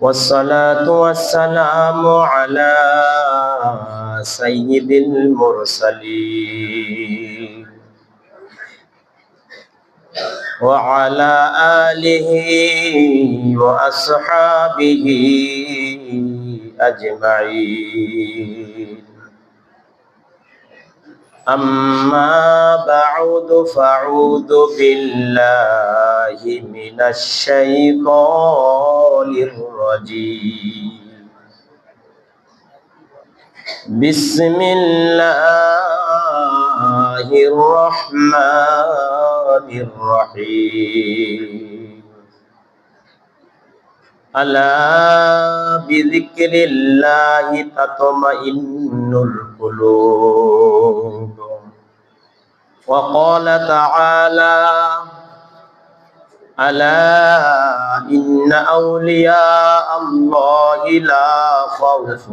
والصلاة والسلام على سيد المرسلين وعلى آله وأصحابه أجمعين. أما بعد فأعوذ بالله من الشيطان الرجيم. بسم الله الرحمن الرحيم. ألا بذكر الله تطمئن القلوب. وقال تعالى: ألا إن أولياء الله لا خوف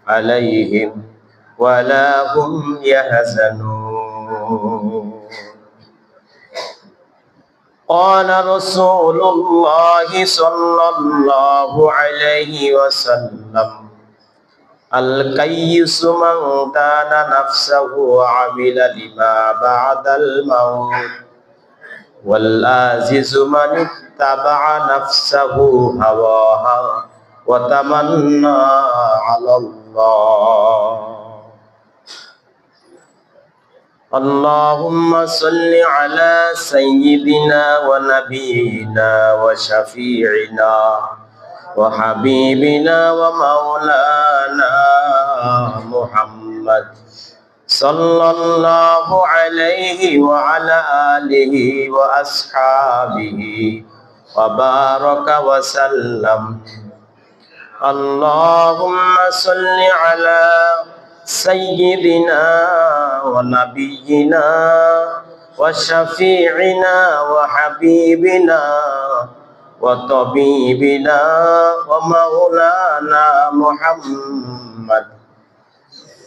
عليهم ولا هم يحزنون. قال رسول الله صلى الله عليه وسلم: الكيس من دان نفسه وعمل لما بعد الموت، والآزز من اتبع نفسه هواها وتمنى على الله. اللهم صل على سيدنا ونبينا وشفيعنا وحبيبنا ومولانا محمد صلى الله عليه وعلى آله وأصحابه وبارك وسلم. اللهم صل على سيدنا ونبينا وشفيعنا وحبيبنا وطبيبنا ومولانا محمد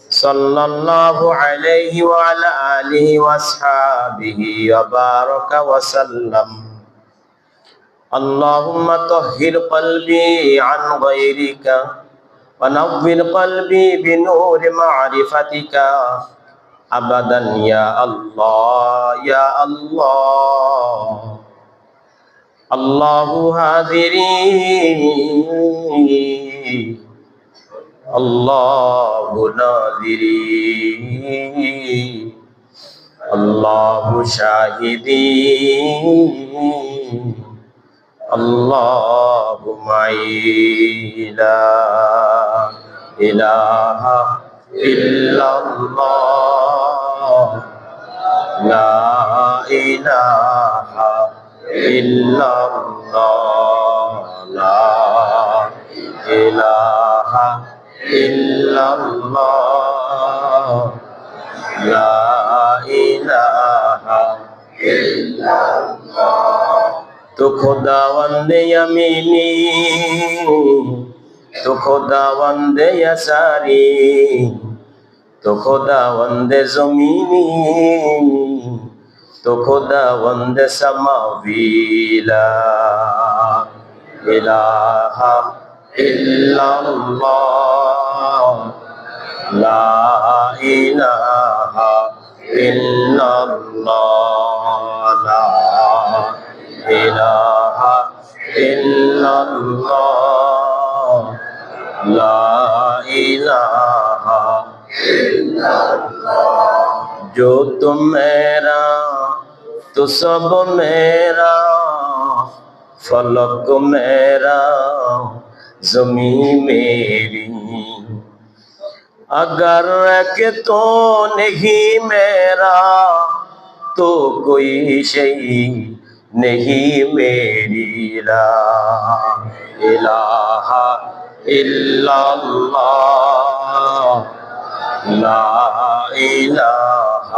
صلى الله عليه وعلى آله وأصحابه وبارك وسلم. اللهم طهر قلبي عن غيرك ونور قلبي بنور معرفتك أبدا يا الله يا الله. الله حاضري الله ناظري الله شاهدي الله معي لا إله إلا الله لا إله إلا الله لا إله إلا الله لا إله إلا الله. تو خداوند یمینی تو خداوند یساری تو خداوند زمینی تو خداوند سماوی لا إله إلا الله لا إله إلا الله لا إله إلا الله لا إله إلا الله. جو تم میرا تو سب میرا فلک میرا زمین میری. اگر کہ تو نہیں میرا تو کوئی شيء نہیں میری. لا الہ الا اللہ لا الہ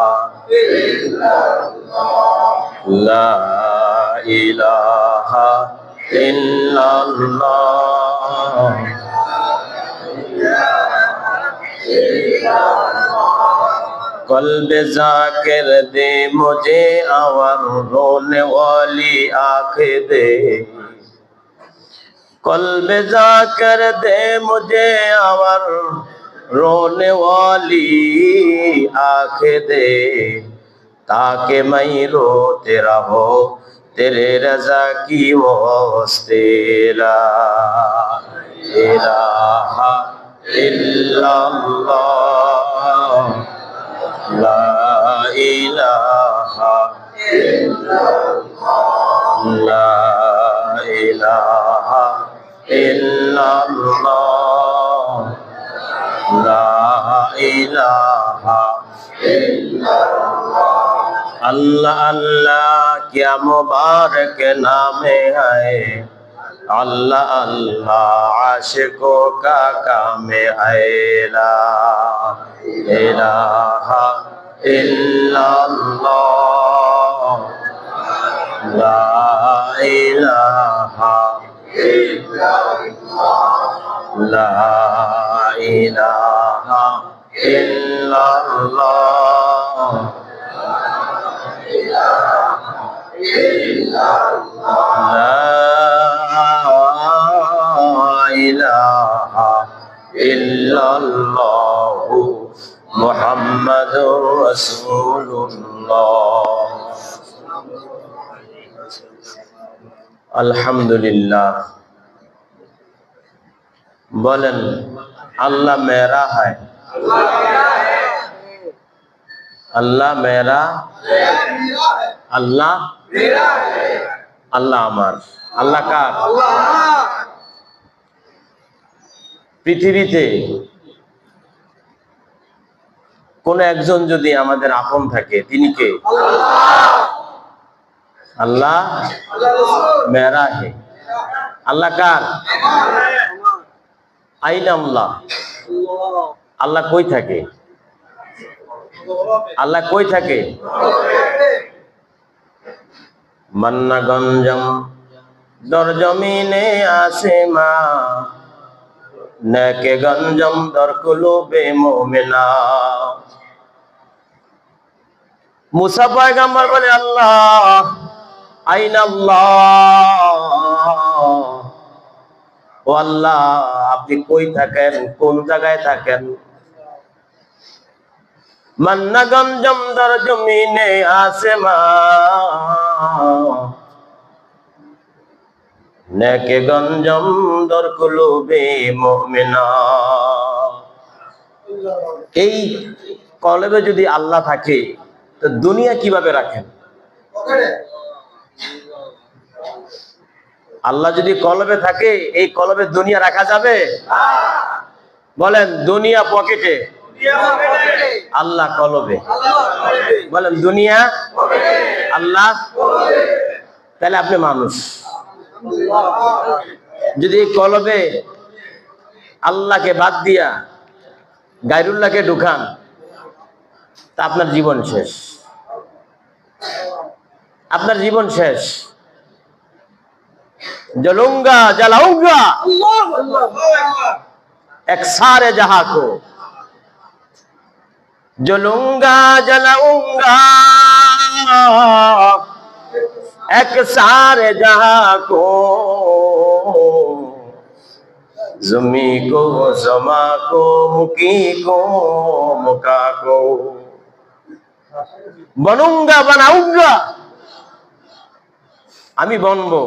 الا اللہ لا الہ الا اللہ. قلب ذاکر دے مجھے اور رونے والی آنکھ دے. कल्ब जाकर दे मुझे और रोने वाली आंखें दे, ताकि मैं रोते रहो तेरे रजा की वास्ते। ला इलाहा इल्लल्लाह, ला इलाहा ला इलाहा इल्लल्लाह, ला इलाहा। अल्लाह अल्लाह क्या मुबारक नामे है, अल्लाह अल्लाह आशिकों का काम है। ला इलाहा इल्लल्लाह, ला इलाहा ला इलाहा इल्लल्लाह, इल्लल्लाहु मुहम्मदुर रसूलुल्लाह। अल्हम्दुलिल्लाह। बोलें अल्लाह मेरा है, अल्लाह मेरा, अल्लाह अल्लाह আমার, আল্লাহ কার? পৃথিবীতে কোন একজন যদি আমাদের আপন থাকে তিনি কে? আল্লাহ মেরা হে। আল্লাহ কার? আইনা আল্লাহ, আল্লাহ কই থাকে? আল্লাহ কই থাকে? মান্না গঞ্জম দর জমিনে আসেমা, নেকে গঞ্জম দর কুলুবে মুমিনা। মুসা পয়গম্বর বলে আল্লাহ আইনা আল্লাহ, ও আল্লাহ আপনি কই থাকেন, কোন জায়গায় থাকেন? মান্না গঞ্জম দর জমিনে আসেমা, নেকে গঞ্জম দর কুলুবে মুমিনা। এই কলবে যদি আল্লাহ থাকে তো দুনিয়া কিভাবে রাখেন? আল্লাহ যদি কলবে থাকে এই কলবে দুনিয়া রাখা যাবে? বলেন দুনিয়া পকেটে, আল্লাহ কলবে। বলেন দুনিয়া আল্লাহ, তাহলে আপনি মানুষ। যদি কলবে আল্লাহকে বাদ দিয়া গায়রুল্লাহকে ঢুকান তা আপনার জীবন শেষ, আপনার জীবন শেষ। जलूंगा जलाऊंगा एक सारे जहां को, जलूंगा जलाऊंगा एक सारे जहां को, ज़मी को ज़मा को मुकी को मुका को, बनूंगा बनाऊंगा, আমি বনবো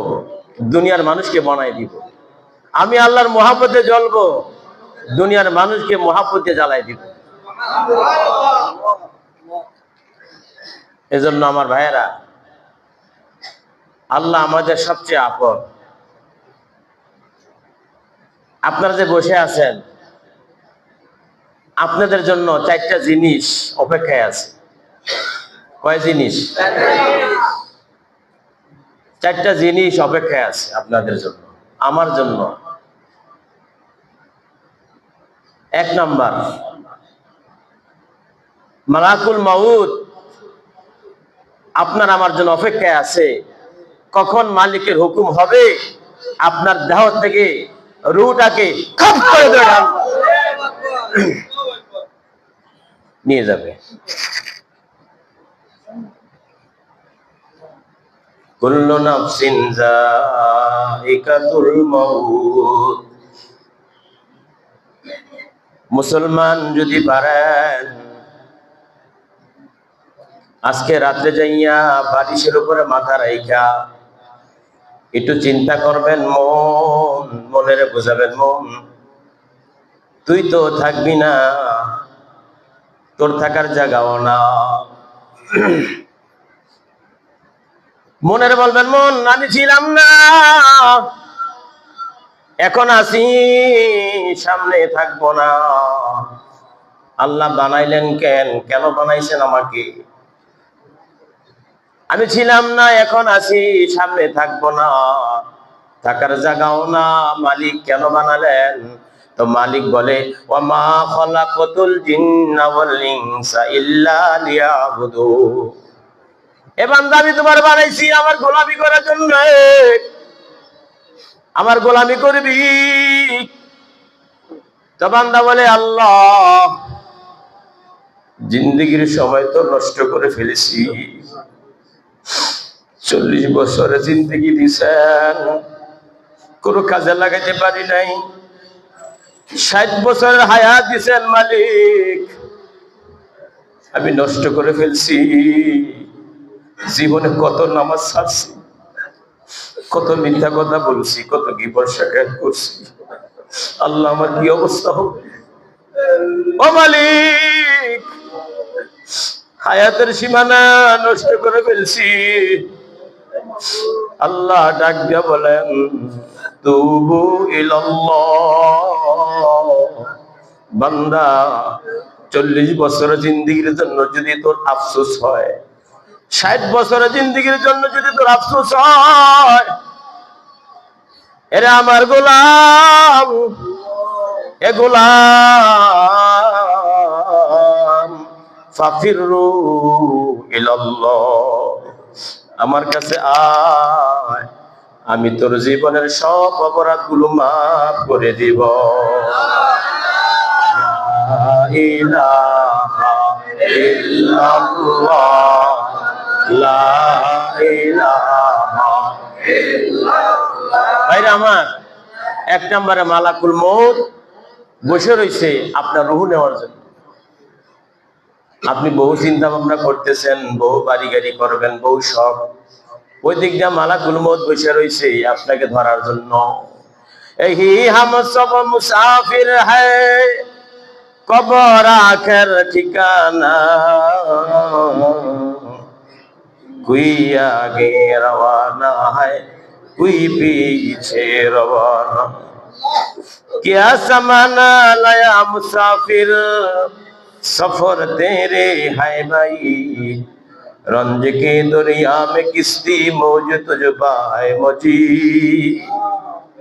দুনিয়ার মানুষকে বানাই দিব। আমি আল্লাহর মহব্বতে জ্বলবো, দুনিয়ার মানুষকে মহব্বতে জ্বালাই দিব। এজন্য আমার ভাইয়েরা, আল্লাহ আমাদের সবচেয়ে আপন। আপনারা যে বসে আছেন আপনাদের জন্য চারটা জিনিস অপেক্ষায় আছে। কয় জিনিস? চারটা জিনিস অপেক্ষায় আছে আপনাদের জন্য, আমার জন্য। এক নাম্বার, মালাকুল মাউত আপনার আমার জন্য অপেক্ষায় আছে। কখন মালিকের হুকুম হবে আপনার দেহ থেকে রূহটাকে খপ করে ধরে নিয়ে যাবে। কুল্লু নাফসিন যায়িকাতুল মাউত। মুসলমান যদি পারেন আজকে রাত্রে যাইয়া বালিশের উপরে মাথা রাইখা একটু চিন্তা করবেন, মনের বুঝাবেন, মন তুই তো থাকবি না, তোর থাকার জায়গাও না। মনের বলবেন, মন আমি ছিলাম না, এখন আসি, সামনে থাকবো না। আল্লাহ বানাইলেন কেন বানাইছেন আমাকে? আমি ছিলাম না, এখন আসি, সামনে থাকবো না, থাকার জায়গাও না। মালিক কেন বানালেন? তো মালিক বলে, ওয়ামা খালাকাতুল জিন্না ওয়াল ইনসা ইল্লা লিয়াবুদুন। এ বান্দা, আমি তোমার বানাইছি আমার গোলামি করার জন্য। আমার গোলামি করবি। তো বান্দা বলে, আল্লাহ জিন্দেগির সময় তো নষ্ট করে ফেলেছি, 40 বছরে জিন্দেগি দিছেন, কোনো কাজে লাগাইতে পারি নাই। 60 বছরের হায়াত দিছেন মালিক, আমি নষ্ট করে ফেলছি। জীবনে কত নামাজ ছাড়ছি, কত মিথ্যা কথা বলছি, কত গীবত শাকায়াত করছি। আল্লাহ আমার কি অবস্থা হবে? ও মালিক, হায়াতের সীমানা নষ্ট করে ফেলছি। আল্লাহ ডাক দিয়া বলেন, তুবু ইলাল্লাহ। বান্দা, 40 বছরের জিন্দেগির জন্য যদি তোর আফসোস হয়, 60 বছরের জিন্দেগির জন্য যদি তোর আফসোস হয়, এরে আমার গোলাম, এ গোলাম, ফাফিরু ইলাল্লাহ, আমার কাছে আয়, আমি তোর জীবনের সব অপরাধগুলো মাফ করে দিব। লা ইলাহা ইল্লাল্লাহ, লা ইলাহা ইল্লাল্লাহ। ভাইরা আমার, 1 নম্বরে মালাকুল মউত বসে রয়েছে আপনার রূহ নেওয়ার জন্য। আপনি বহু চিন্তা ভাবনা করতেছেন, বহু বাড়ি গাড়ি করবেন, বহু শখ, ওই দিক দিয়ে মালাকুল মউত বসে রয়েছে আপনাকে ধরার জন্য। এই হাম সব মুসাফির হ্যায়, কবর আখের ঠিকানা, कोई आगे रवाना है, कोई पीछे रवाना। क्या समाना लाया मुसाफिर, सफर तेरे है भाई, रंज के दुनिया में किस्ती मौज तुझ पाए मौजी।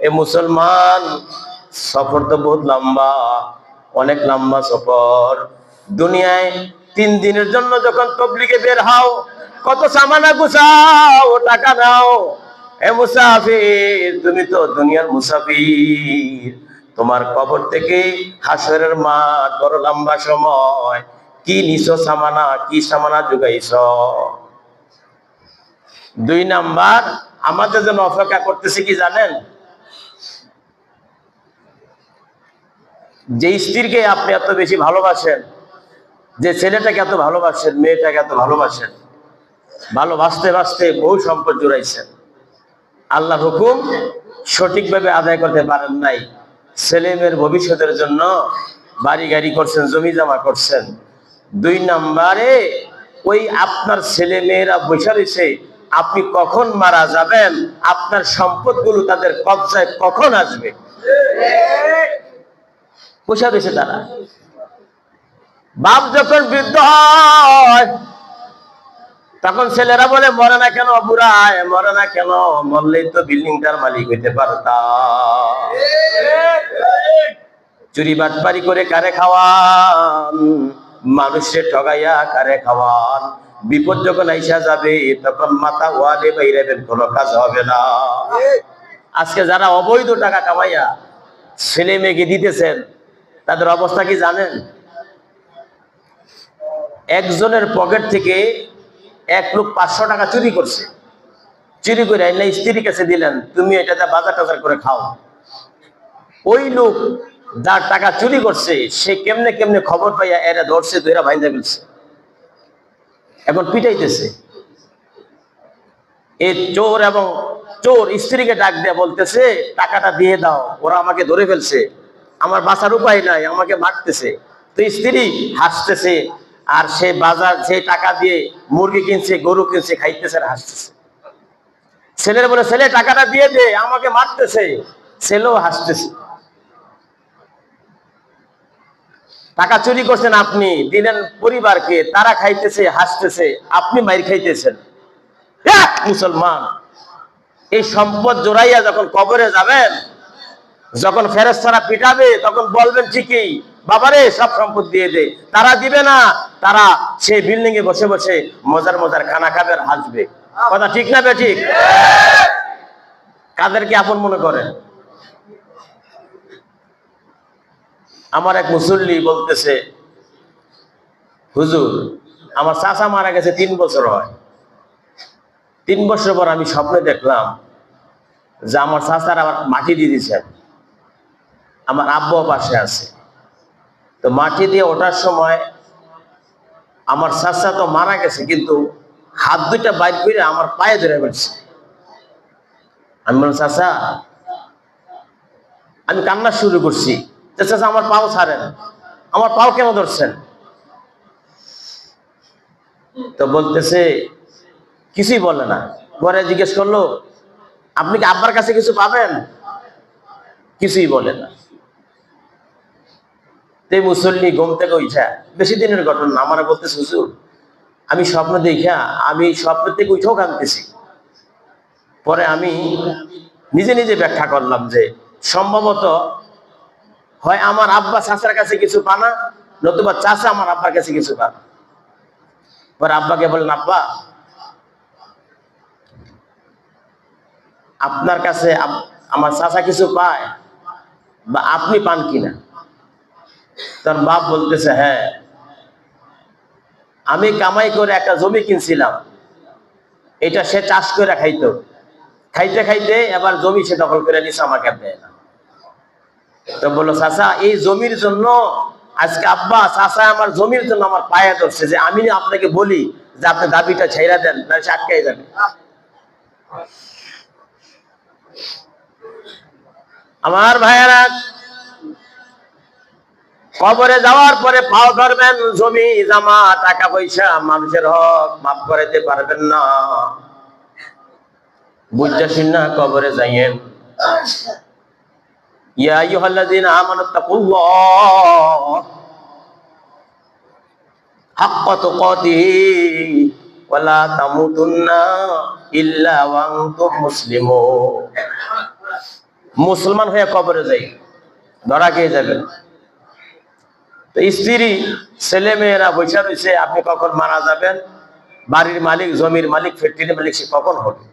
ए मुसलमान, सफर तो बहुत लंबा, অনেক লম্বা সফর। দুনিয়ায় 3 দিনের জন্য যখন তবলিগে বের হও, কত সামানা গুছাও, টাকা নাও। এ মুসাফির, তুমি তো দুনিয়ার মুসাফির। তোমার কবর থেকে হাসরের মাঠ বড় লম্বা সময়। কি নিছো সামানা, কি সামানা জোগাইছো? 2 নাম্বার, আমাদের জন্য অপেক্ষা করতেছে কি জানেন? যে স্ত্রীকে আপনি এত বেশি ভালোবাসেন, যে ছেলেটাকে এত ভালোবাসেন, মেয়েটাকে এত ভালোবাসেন, ভালোবাসতে বাসতে বহু সম্পদ জুড়াইছেন, আল্লাহর হুকুম সঠিকভাবে আদায় করতে পারেন নাই। ছেলে মেয়ের ভবিষ্যতের জন্য বাড়ি গাড়ি করছেন, জমি জমা করছেন। 2 নাম্বারে, ওই আপনার ছেলে মেয়েরা বসে রয়েছে, আপনি কখন মারা যাবেন, আপনার সম্পদগুলো তাদের কবজায় কখন আসবে, বসে রয়েছে তারা। বাপ যখন বৃদ্ধ হয়, তখন ছেলেরা বলে, মরে না কেন বুড়ায়, মরে না কেন, মরলেই তো বিল্ডিংটার মালিক হইতে পারতাম। চুরি বাটপারি করে কারে খাওয়ান, মানুষের ঠগাইয়া কারে খাওয়ান। বিপদ যখন আইসা যাবে, তখন মাথা ওয়ালে বাইরেবেন, কোনো কাজ হবে না। আজকে যারা অবৈধ টাকা কামাইয়া ছেলে মেয়েকে দিতেছেন, তাদের অবস্থা কি জানেন? একজনের পকেট থেকে এক লোক 500 টাকা চুরি করছে, চুরি করে আইনা স্ত্রীর কাছে দিলেন, তুমি এটাতে বাজার টাজার করে খাও। ওই লোক যার টাকা চুরি করছে সে কেমনে কেমনে খবর পাইয়া এরা ধরছে, ধরে ভাইজা ফেলছে, এখন পিটাইতেছে। এই চোর এবং চোর স্ত্রীকে ডাক দিয়ে বলতেছে, টাকাটা দিয়ে দাও, ওরা আমাকে ধরে ফেলছে, আমার বাঁচার উপায় নাই, আমাকে মারতেছে। তো স্ত্রী হাসতেছে, আর সে বাজার সেই টাকা দিয়ে মুরগি কিনছে, গরু কিনছে, খাইতেছে আর হাসতেছে। ছেলের বলে, ছেলে টাকাটা দিয়ে দে, আমাকে মারতেছে। ছেলেও হাসতেছে। টাকা চুরি করছেন আপনি, দিলেন পরিবারকে, তারা খাইতেছে হাসতেছে, আপনি মাইর খাইতেছেন। মুসলমান, এই সম্পদ জোড়াইয়া যখন কবরে যাবেন, যখন ফেরেশতারা পিটাবে, তখন বলবেন ঠিকই, বাবারে সব সম্পদ দিয়ে দে। তারা দিবে না, তারা সেই বিল্ডিং এ বসে বসে মজার মজার খানা খাবে আর হাসবে। কথা ঠিক না বে ঠিক? কাদেরকে আপন মনে করেন? আমার এক মুসল্লি বলতেছে, হুজুর আমার চাচা মারা গেছে 3 বছর হয়। 3 বছর পর আমি স্বপ্নে দেখলাম যে আমার চাচার আবার মাটি দিয়ে দিয়েছেন, আমার আব্বু পাশে আছে। তো মাটি দিয়ে ওঠার সময় আমার চাচা তো মারা গেছে, কিন্তু হাত দুইটা বাইর করে আমার পায়ে ধরে ফেলছে। আমি বললাম, চাচা, আমি কান্না শুরু করছি, চাচা আমার পাও ছাড়েন, আমার পাও কেন ধরছেন? তো বলতেছে, কিছুই বলে না। পরে জিজ্ঞেস করলো, আপনি কি আব্বার কাছে কিছু পাবেন? কিছুই বলে না। এই মুসল্লি ঘুম থেকে উঠা, বেশি দিনের ঘটনা, আমার বলতেছে, হুজুর আমি স্বপ্ন দেখা, আমি স্বপ্ন থেকে উঠেও কাঁদতেছি। পরে আমি নিজে নিজে ব্যাখ্যা করলাম যে সম্ভবত হয় আমার আব্বা চাচার কাছে কিছু পানা, নতুবা চাচা আমার আব্বার কাছে কিছু পানা। পরে আব্বাকে বললেন, আব্বা আপনার কাছে আমার চাচা কিছু পায় বা আপনি পান কিনা? তার বাপ বলতেছে, হ্যাঁ, আমি কামাই করে একটা জমি কিনছিলাম, এটা সে চাষ করে খাইতো, খাইতে খাইতে এবার জমি সে দখল করে নিছে, আমাকে দেয় না। তো বললো, চাচা এই জমির জন্য আজকে আব্বা চাচা আমার জমির জন্য আমার পায়ে ধরছে, যে আমি আপনাকে বলি যে আপনি দাবিটা ছাইরা দেন, না সে আটকাই যাবে। আমার ভাইয়েরা, কবরে যাওয়ার পরে পাও ধরবেন, জমি জামা টাকা পয়সা মানুষের হক মাফ করাইতে পারবেন না। বুঝতে শুনা কবরে যাইয়েন। ইয়া আইয়ুহাল্লাযীনা আমানু তাকুল্লাহ হাক্কা তুকাতিহি ওয়া লা তামুতুন্না ইল্লা ওয়া আনতুম মুসলিমুন। মুসলমান হয়ে কবরে যাই, ধরা খেয়ে যাবেন। তো স্ত্রী ছেলে মেয়েরা বসে রয়েছে, আপনি কখন মারা যাবেন, বাড়ির মালিক, জমির মালিক, ফ্যাক্টরির মালিক সে কখন হবে?